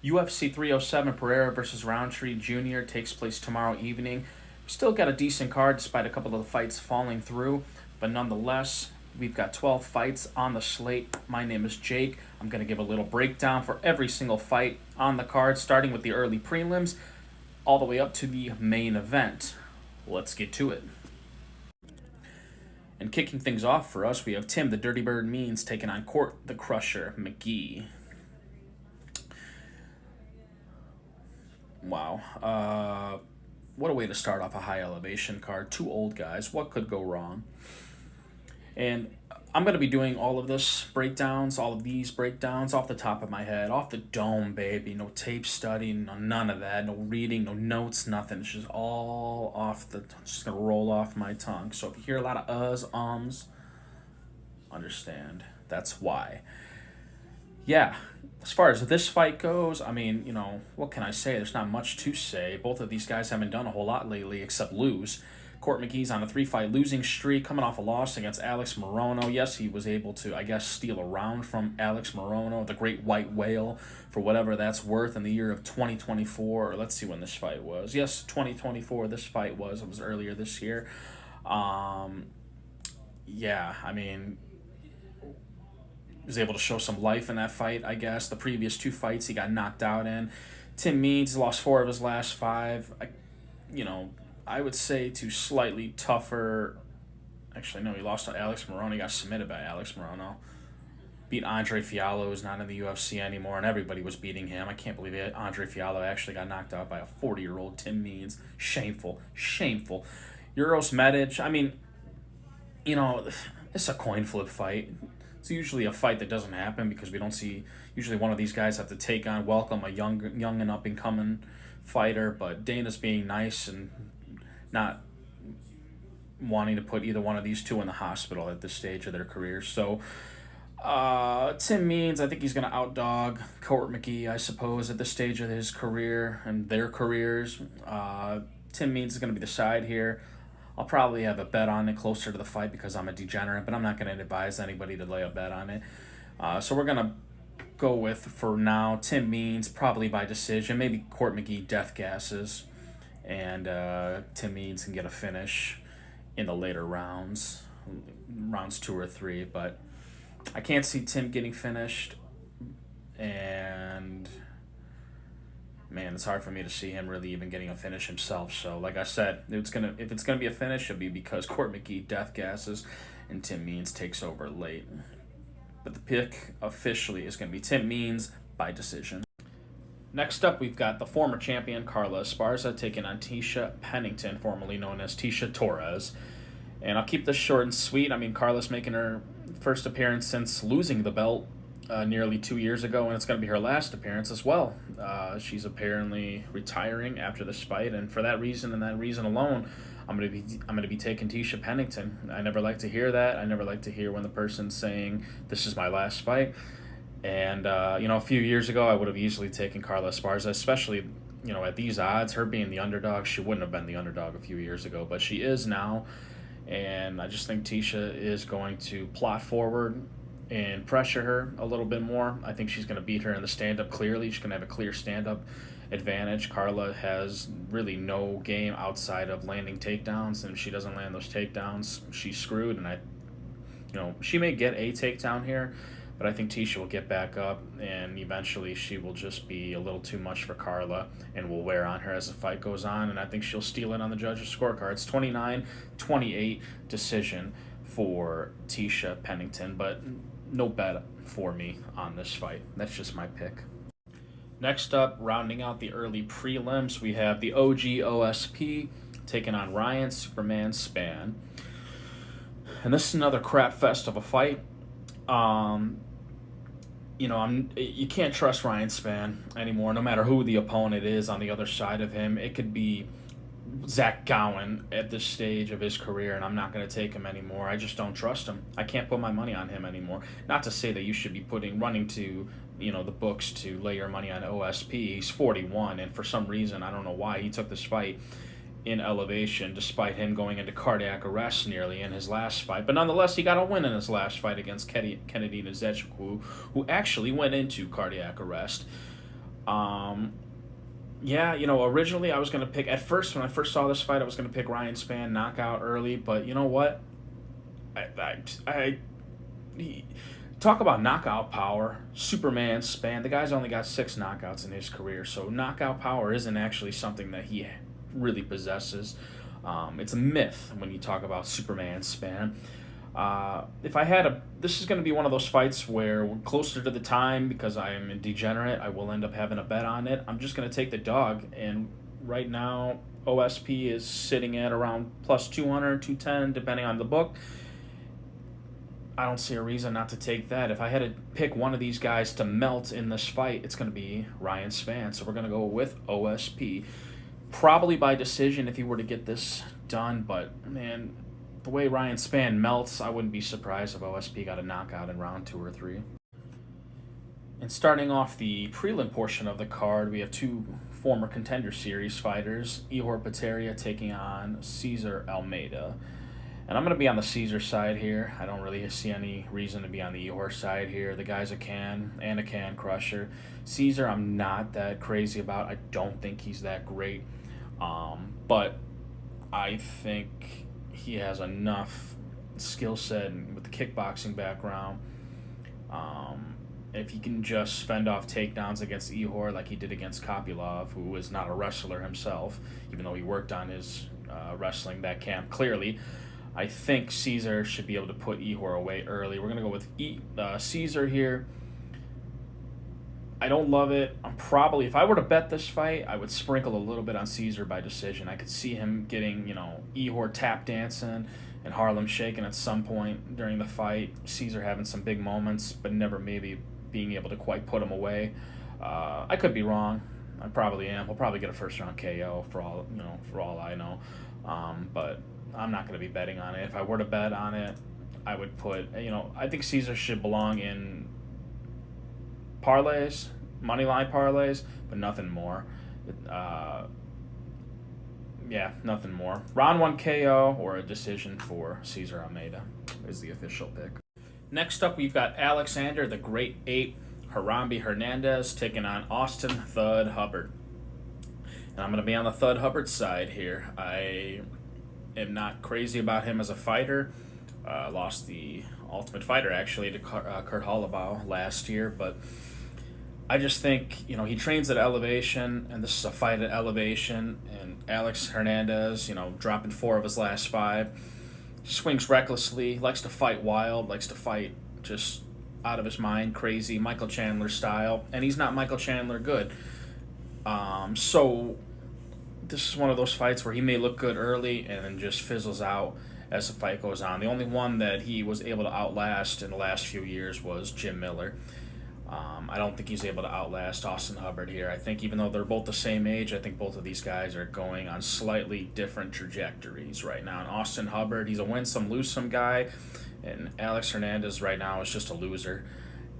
UFC 307 Pereira versus Roundtree Jr. takes place tomorrow evening. Still got a decent card despite a couple of the fights falling through, but nonetheless, we've got 12 fights on the slate. My name is Jake. I'm going to give a little breakdown for every single fight on the card, starting with the early prelims all the way up to the main event. Let's get to it. And kicking things off for us, we have Tim the Dirty Bird Means taking on Court the Crusher McGee. Wow. What a way to start off a high elevation card. Two old guys. What could go wrong? And I'm going to be doing all of these breakdowns off the top of my head, off the dome, baby. No tape study, none of that. No reading, no notes, nothing. It's just all just going to roll off my tongue. So if you hear a lot of ums, understand. That's why. Yeah, as far as this fight goes, I mean, what can I say? There's not much to say. Both of these guys haven't done a whole lot lately except lose. Court McGee's on a 3-fight losing streak, coming off a loss against Alex Morono. Yes, he was able to, steal a round from Alex Morono, the great white whale, for whatever that's worth in the year of 2024. Let's see when this fight was. Yes, 2024 this fight was. It was earlier this year. Was able to show some life in that fight, I guess. The previous two fights he got knocked out in. Tim Means lost 4 of his last 5. I would say to slightly tougher... Actually, no, he lost to Alex Morono. He got submitted by Alex Morono. Beat Andre Fiallo, who's not in the UFC anymore, and everybody was beating him. I can't believe it. Andre Fiallo actually got knocked out by a 40-year-old Tim Means. Shameful. Shameful. Uros Medic, it's a coin flip fight. It's usually a fight that doesn't happen because we don't see... Usually one of these guys have to welcome a young and up-and-coming fighter, but Dana's being nice and not wanting to put either one of these two in the hospital at this stage of their careers. So, Tim Means, I think he's going to outdog Court McGee, I suppose, at this stage of his career and their careers. Tim Means is going to be the side here. I'll probably have a bet on it closer to the fight because I'm a degenerate, but I'm not going to advise anybody to lay a bet on it. So we're going to go with, for now, Tim Means, probably by decision. Maybe Court McGee death gasses, and Tim Means can get a finish in the later rounds 2 or 3. But I can't see Tim getting finished, and... man, it's hard for me to see him really even getting a finish himself. So, like I said, if it's gonna be a finish, it'll be because Court McGee death gasses and Tim Means takes over late. But the pick officially is gonna be Tim Means by decision. Next up, we've got the former champion Carla Esparza taking on Tisha Pennington, formerly known as Tisha Torres. And I'll keep this short and sweet. Carla's making her first appearance since losing the belt nearly 2 years ago, and it's going to be her last appearance as well. She's apparently retiring after this fight, and for that reason and that reason alone, I'm going to be taking Tisha Pennington. I never like to hear that. I never like to hear when the person's saying this is my last fight. And a few years ago, I would have easily taken Carla Esparza, especially at these odds. Her being the underdog, she wouldn't have been the underdog a few years ago, but she is now. And I just think Tisha is going to plot forward and pressure her a little bit more. I think she's going to beat her in the stand-up clearly. She's going to have a clear stand-up advantage. Carla has really no game outside of landing takedowns, and if she doesn't land those takedowns, she's screwed. And she may get a takedown here, but I think Tisha will get back up, and eventually she will just be a little too much for Carla and will wear on her as the fight goes on, and I think she'll steal it on the judges' scorecards. 29-28 decision for Tisha Pennington, but no bet for me on this fight. That's just my pick. Next up, rounding out the early prelims, we have the OG OSP taking on Ryan Superman Spann. And this is another crap fest of a fight. You can't trust Ryan Spann anymore, no matter who the opponent is on the other side of him. It could be Zach Gowen at this stage of his career, and I'm not going to take him anymore. I just don't trust him. I can't put my money on him anymore. Not to say that you should be running to the books to lay your money on OSP. He's 41, and for some reason, I don't know why, he took this fight in elevation despite him going into cardiac arrest nearly in his last fight. But nonetheless, he got a win in his last fight against Kennedy Nzechukwu, who actually went into cardiac arrest. Um, yeah, you know, originally I was gonna pick at first when I first saw this fight, I was gonna pick Ryan Spann knockout early, but you know what? I he, talk about knockout power. Superman Spann, the guy's only got 6 knockouts in his career, so knockout power isn't actually something that he really possesses. It's a myth when you talk about Superman Spann. If I had a, this is going to be one of those fights where we're closer to the time because I am a degenerate. I will end up having a bet on it. I'm just going to take the dog, and right now OSP is sitting at around plus 200, 210, depending on the book. I don't see a reason not to take that. If I had to pick one of these guys to melt in this fight, it's going to be Ryan Spann. So we're going to go with OSP. Probably by decision if he were to get this done, but man, the way Ryan Spann melts, I wouldn't be surprised if OSP got a knockout in round 2 or 3. And starting off the prelim portion of the card, we have 2 former Contender Series fighters, Ihor Potieria taking on Cesar Almeida. And I'm going to be on the Caesar side here. I don't really see any reason to be on the Ihor side here. The guy's a can crusher. Caesar, I'm not that crazy about. I don't think he's that great. But I think he has enough skill set with the kickboxing background. If he can just fend off takedowns against Ihor like he did against Kopylov, who is not a wrestler himself, even though he worked on his wrestling that camp clearly, I think Caesar should be able to put Ihor away early. We're going to go with Caesar here. I don't love it. I'm probably, if I were to bet this fight, I would sprinkle a little bit on Caesar by decision. I could see him getting, Ihor tap dancing and Harlem shaking at some point during the fight. Caesar having some big moments, but never maybe being able to quite put him away. I could be wrong. I probably am. We'll probably get a first round KO for all I know. But I'm not going to be betting on it. If I were to bet on it, I would put, I think Caesar should belong in parlays, money line parlays, but nothing more. Nothing more. Round 1 KO or a decision for Cesar Almeida is the official pick. Next up, we've got Alexander the Great Ape Harambe Hernandez taking on Austin Thud Hubbard. And I'm going to be on the Thud Hubbard side here. I am not crazy about him as a fighter. Lost the Ultimate Fighter, actually, to Kurt Hollabaugh last year, but I just think, he trains at elevation, and this is a fight at elevation, and Alex Hernandez, dropping 4 of his last 5, swings recklessly, likes to fight wild, likes to fight just out of his mind, crazy, Michael Chandler style, and he's not Michael Chandler good. So this is one of those fights where he may look good early and then just fizzles out as the fight goes on. The only one that he was able to outlast in the last few years was Jim Miller. I don't think he's able to outlast Austin Hubbard here. I think even though they're both the same age, I think both of these guys are going on slightly different trajectories right now. And Austin Hubbard, he's a win-some, lose-some guy. And Alex Hernandez right now is just a loser.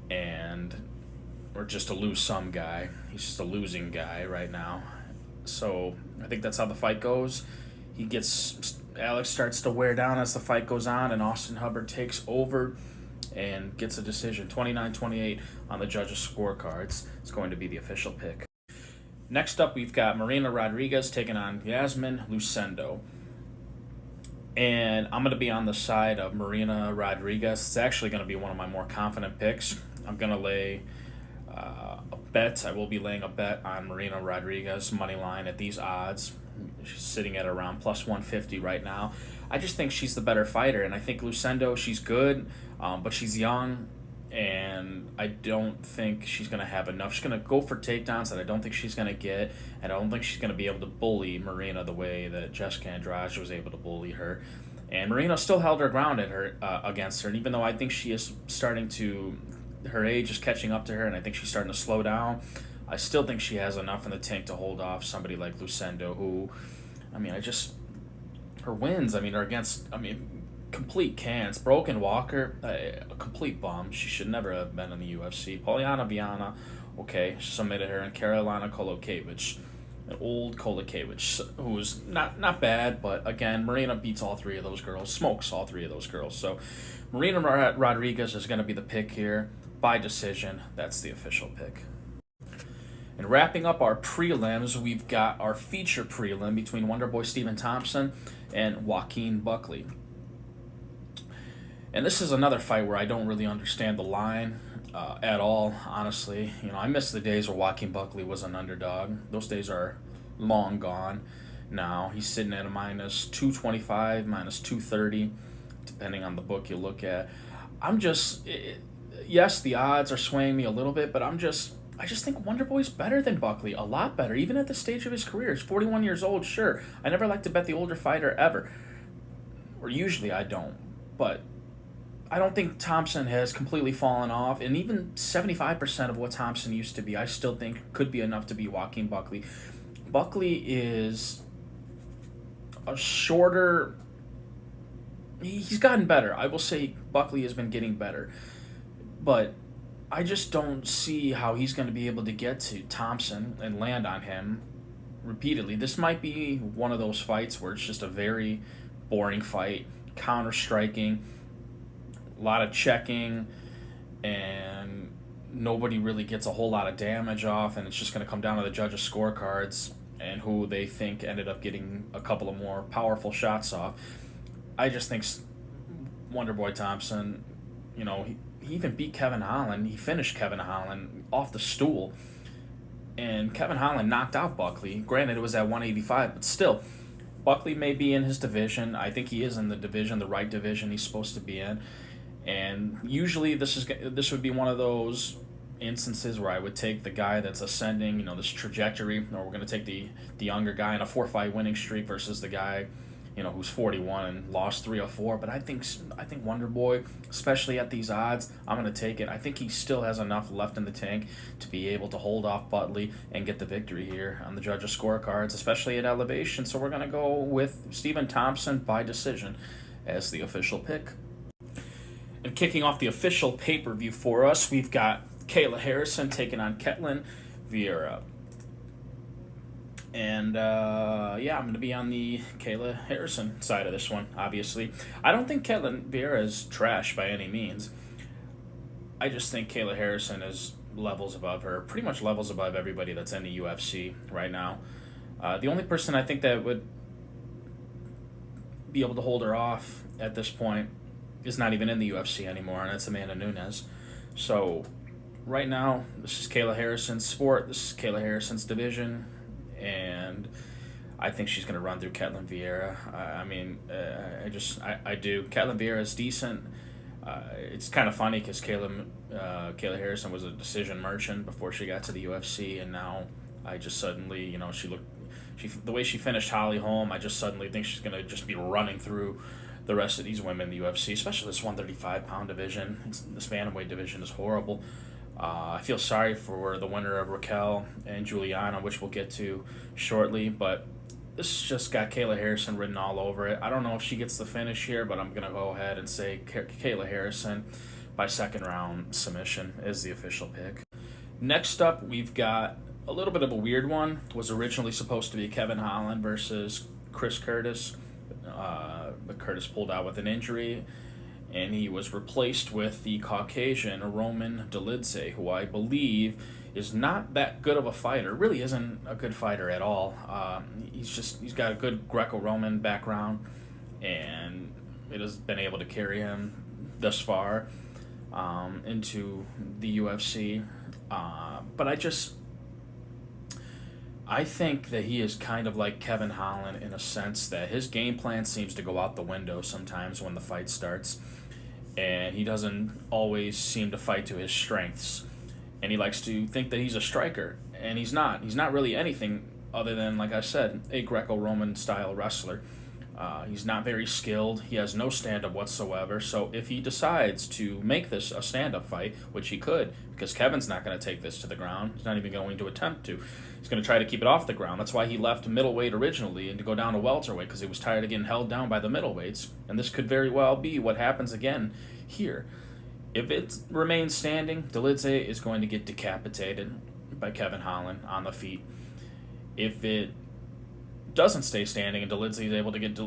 Or just a lose-some guy. He's just a losing guy right now. So I think that's how the fight goes. Alex starts to wear down as the fight goes on, and Austin Hubbard takes over and gets a decision, 29-28 on the judges' scorecards. It's going to be the official pick. Next up, we've got Marina Rodriguez taking on Yasmin Lucendo. And I'm going to be on the side of Marina Rodriguez. It's actually going to be one of my more confident picks. I'm going to lay a bet. I will be laying a bet on Marina Rodriguez money line at these odds. She's sitting at around plus 150 right now. I just think she's the better fighter, and I think Lucendo, she's good, but she's young, and I don't think she's going to have enough. She's going to go for takedowns that I don't think she's going to get, and I don't think she's going to be able to bully Marina the way that Jessica Andrade was able to bully her. And Marina still held her ground against her, and even though I think she is starting to, her age is catching up to her, and I think she's starting to slow down, I still think she has enough in the tank to hold off somebody like Lucendo, who, her wins, are against, complete cans. Broken Walker, a complete bum. She should never have been in the UFC. Poliana Viana, okay, submitted her. And Carolina Kolokiewicz, an old Kolokiewicz, who's not bad, but again, Marina beats all 3 of those girls, smokes all 3 of those girls. So Marina Rodriguez is going to be the pick here by decision. That's the official pick. And wrapping up our prelims, we've got our feature prelim between Wonderboy Stephen Thompson and Joaquin Buckley. And this is another fight where I don't really understand the line at all, honestly. I miss the days where Joaquin Buckley was an underdog. Those days are long gone now. He's sitting at a minus 225, minus 230, depending on the book you look at. Yes, the odds are swaying me a little bit, but I just think Wonderboy's better than Buckley, a lot better, even at this stage of his career. He's 41 years old, sure. I never like to bet the older fighter ever, or usually I don't, but I don't think Thompson has completely fallen off, and even 75% of what Thompson used to be, I still think could be enough to beat Joaquin Buckley. Buckley is a shorter. He's gotten better. I will say Buckley has been getting better, but I just don't see how he's going to be able to get to Thompson and land on him repeatedly. This might be one of those fights where it's just a very boring fight, counter-striking, a lot of checking, and nobody really gets a whole lot of damage off, and it's just going to come down to the judges' scorecards and who they think ended up getting a couple of more powerful shots off. I just think Wonderboy Thompson, he even beat Kevin Holland. He finished Kevin Holland off the stool, and Kevin Holland knocked out Buckley. Granted, it was at 185, but still, Buckley may be in his division. I think he is in the right division he's supposed to be in. And usually this would be one of those instances where I would take the guy that's ascending, this trajectory, or we're going to take the younger guy in a 4-fight winning streak versus the guy, who's 41 and lost 3 or 4. But I think Wonderboy, especially at these odds, I'm going to take it. I think he still has enough left in the tank to be able to hold off Buckley and get the victory here on the judges' scorecards, especially at elevation. So we're going to go with Stephen Thompson by decision as the official pick. And kicking off the official pay-per-view for us, we've got Kayla Harrison taking on Ketlin Vieira. And, I'm going to be on the Kayla Harrison side of this one, obviously. I don't think Ketlin Vieira is trash by any means. I just think Kayla Harrison is levels above her, pretty much levels above everybody that's in the UFC right now. The only person I think that would be able to hold her off at this point is not even in the UFC anymore, and that's Amanda Nunes. So right now, this is Kayla Harrison's sport. This is Kayla Harrison's division, and I think she's going to run through Ketlin Vieira. I do. Ketlin Vieira is decent. It's kind of funny because Kayla Harrison was a decision merchant before she got to the UFC, and now I just suddenly, the way she finished Holly Holm, I just suddenly think she's going to just be running through the rest of these women in the UFC, especially this 135-pound division. This bantamweight division is horrible. I feel sorry for the winner of Raquel and Juliana, which we'll get to shortly, but this just got Kayla Harrison written all over it. I don't know if she gets the finish here, but I'm going to go ahead and say Kayla Harrison by second round submission is the official pick. Next up, we've got a little bit of a weird one. It was originally supposed to be Kevin Holland versus Chris Curtis, but Curtis pulled out with an injury, and he was replaced with the Caucasian Roman Dolidze, who I believe is not that good of a fighter. Really isn't a good fighter at all. He's got a good Greco-Roman background, and it has been able to carry him thus far into the UFC. But I think that he is kind of like Kevin Holland in a sense that his game plan seems to go out the window sometimes when the fight starts, and he doesn't always seem to fight to his strengths, and he likes to think that he's a striker, and he's not. He's not really anything other than, like I said, a Greco-Roman style wrestler. He's not very skilled. He has no stand-up whatsoever. So if he decides to make this a stand-up fight, which he could, because Kevin's not going to take this to the ground. He's not even going to attempt to. He's going to try to keep it off the ground. That's why he left middleweight originally and to go down to welterweight, because he was tired of getting held down by the middleweights. And this could very well be what happens again here. If it remains standing, Dolidze is going to get decapitated by Kevin Holland on the feet. If it doesn't stay standing and Dolidze is able to get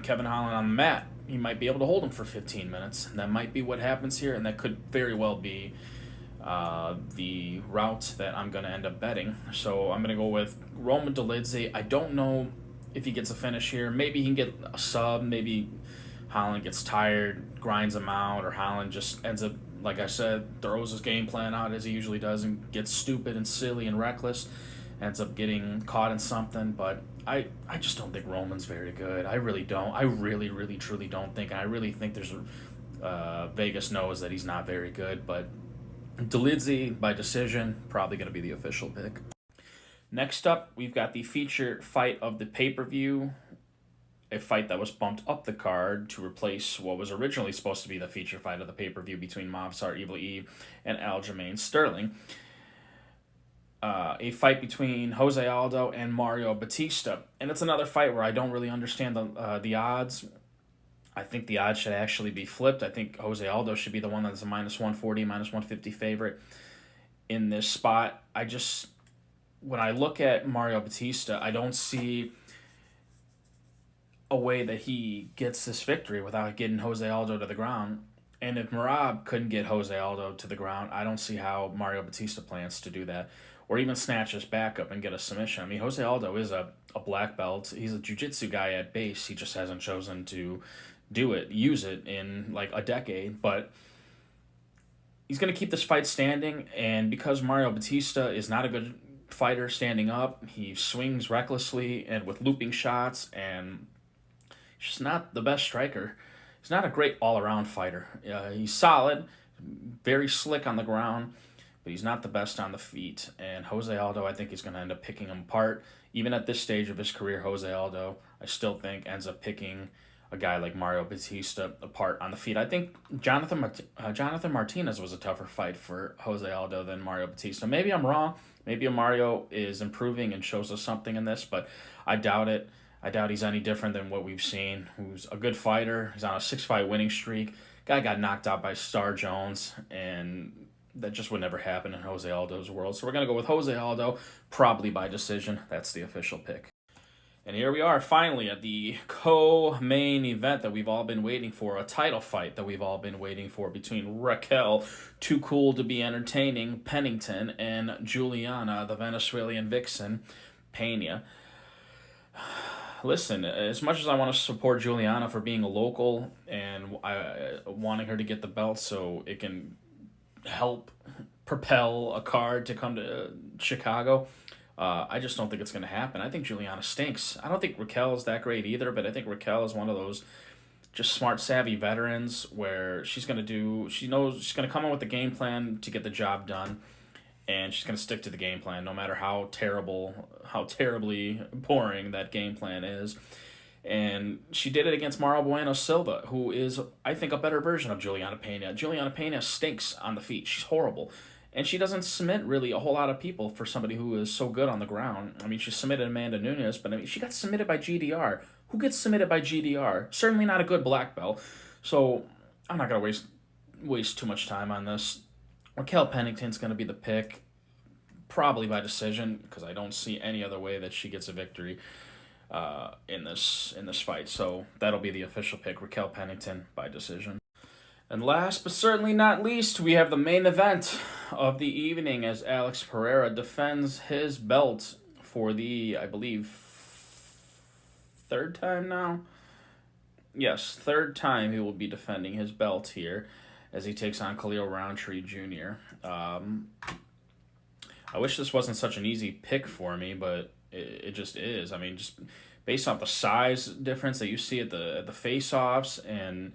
Kevin Holland on the mat, he might be able to hold him for 15 minutes. And that might be what happens here, and that could very well be the route that I'm going to end up betting. So I'm going to go with Roman Dolidze. I don't know if he gets a finish here. Maybe he can get a sub. Maybe Holland gets tired, grinds him out, or Holland just ends up, like I said, throws his game plan out as he usually does and gets stupid and silly and reckless, ends up getting caught in something. But I just don't think Roman's very good. I really don't. I really, really, truly don't think. And I really think there's Vegas knows that he's not very good. But Dolidze by decision, probably going to be the official pick. Next up, we've got the feature fight of the pay-per-view, a fight that was bumped up the card to replace what was originally supposed to be the feature fight of the pay-per-view between Mobstar Evil E and Aljamain Sterling. A fight between Jose Aldo and Mario Batista. And it's another fight where I don't really understand the odds. I think the odds should actually be flipped. I think Jose Aldo should be the one that's a minus 140, minus 150 favorite in this spot. When I look at Mario Batista, I don't see a way that he gets this victory without getting Jose Aldo to the ground. And if Merab couldn't get Jose Aldo to the ground, I don't see how Mario Batista plans to do that. Or even snatch his back up and get a submission. I mean, Jose Aldo is a black belt. He's a jiu-jitsu guy at base. He just hasn't chosen to use it in like a decade. But he's going to keep this fight standing. And because Mario Batista is not a good fighter standing up, he swings recklessly and with looping shots, and he's just not the best striker. He's not a great all-around fighter. He's solid, very slick on the ground, but he's not the best on the feet. And Jose Aldo, I think he's going to end up picking him apart. Even at this stage of his career, Jose Aldo, I still think ends up picking a guy like Mario Batista apart on the feet. I think Jonathan Martinez was a tougher fight for Jose Aldo than Mario Batista. Maybe I'm wrong. Maybe Mario is improving and shows us something in this, but I doubt it. I doubt he's any different than what we've seen. Who's a good fighter. He's on a 6-fight winning streak. Guy got knocked out by Star Jones, and that just would never happen in Jose Aldo's world. So we're going to go with Jose Aldo, probably by decision. That's the official pick. And here we are, finally, at the co-main event that we've all been waiting for, a title fight that we've all been waiting for between Raquel, too cool to be entertaining, Pennington, and Juliana, the Venezuelan vixen, Pena. Listen, as much as I want to support Juliana for being a local and wanting her to get the belt so it can help propel a card to come to Chicago, I just don't think it's going to happen. I think Juliana stinks. I don't think Raquel is that great either, but I think Raquel is one of those just smart, savvy veterans where she knows she's going to come in with the game plan to get the job done, and she's going to stick to the game plan no matter how terribly boring that game plan is. And she did it against Mauro Bueno Silva, who is, I think, a better version of Juliana Pena. Juliana Pena stinks on the feet. She's horrible. And she doesn't submit really a whole lot of people for somebody who is so good on the ground. I mean, she submitted Amanda Nunes, but I mean, she got submitted by GDR. Who gets submitted by GDR? Certainly not a good black belt. So I'm not going to waste too much time on this. Raquel Pennington's going to be the pick, probably by decision, because I don't see any other way that she gets a victory in this fight. So that'll be the official pick, Raquel Pennington by decision. And last but certainly not least, we have the main event of the evening as Alex Pereira defends his belt for the, I believe, third time now? Yes, third time he will be defending his belt here as he takes on Khalil Roundtree Jr. I wish this wasn't such an easy pick for me, but it just is. I mean, just based off the size difference that you see at the face-offs, and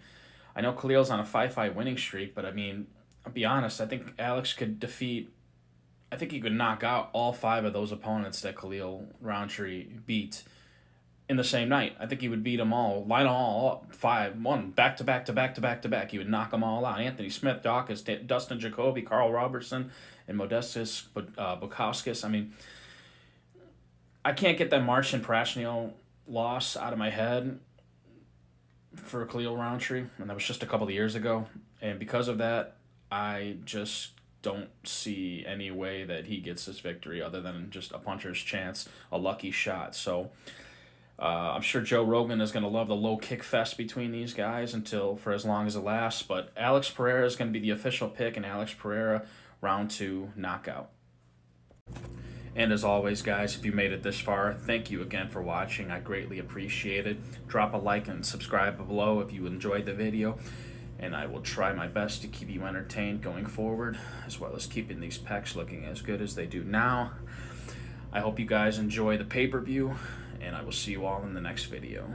I know Khalil's on a 5-fight winning streak, but I mean, I'll be honest, I think Alex could he could knock out all 5 of those opponents that Khalil Roundtree beat in the same night. I think he would beat them all, line them all up, 5-1, back to back to back to back to back. He would knock them all out. Anthony Smith, Dawkins, Dustin Jacoby, Carl Robertson, and Modestus Bukowskis. I mean, I can't get that Marcin Prashnio loss out of my head for Khalil Roundtree, and that was just a couple of years ago. And because of that, I just don't see any way that he gets this victory other than just a puncher's chance, a lucky shot. So I'm sure Joe Rogan is going to love the low kick fest between these guys for as long as it lasts. But Alex Pereira is going to be the official pick, and Alex Pereira round 2 knockout. And as always, guys, if you made it this far, thank you again for watching. I greatly appreciate it. Drop a like and subscribe below if you enjoyed the video. And I will try my best to keep you entertained going forward, as well as keeping these pecs looking as good as they do now. I hope you guys enjoy the pay-per-view, and I will see you all in the next video.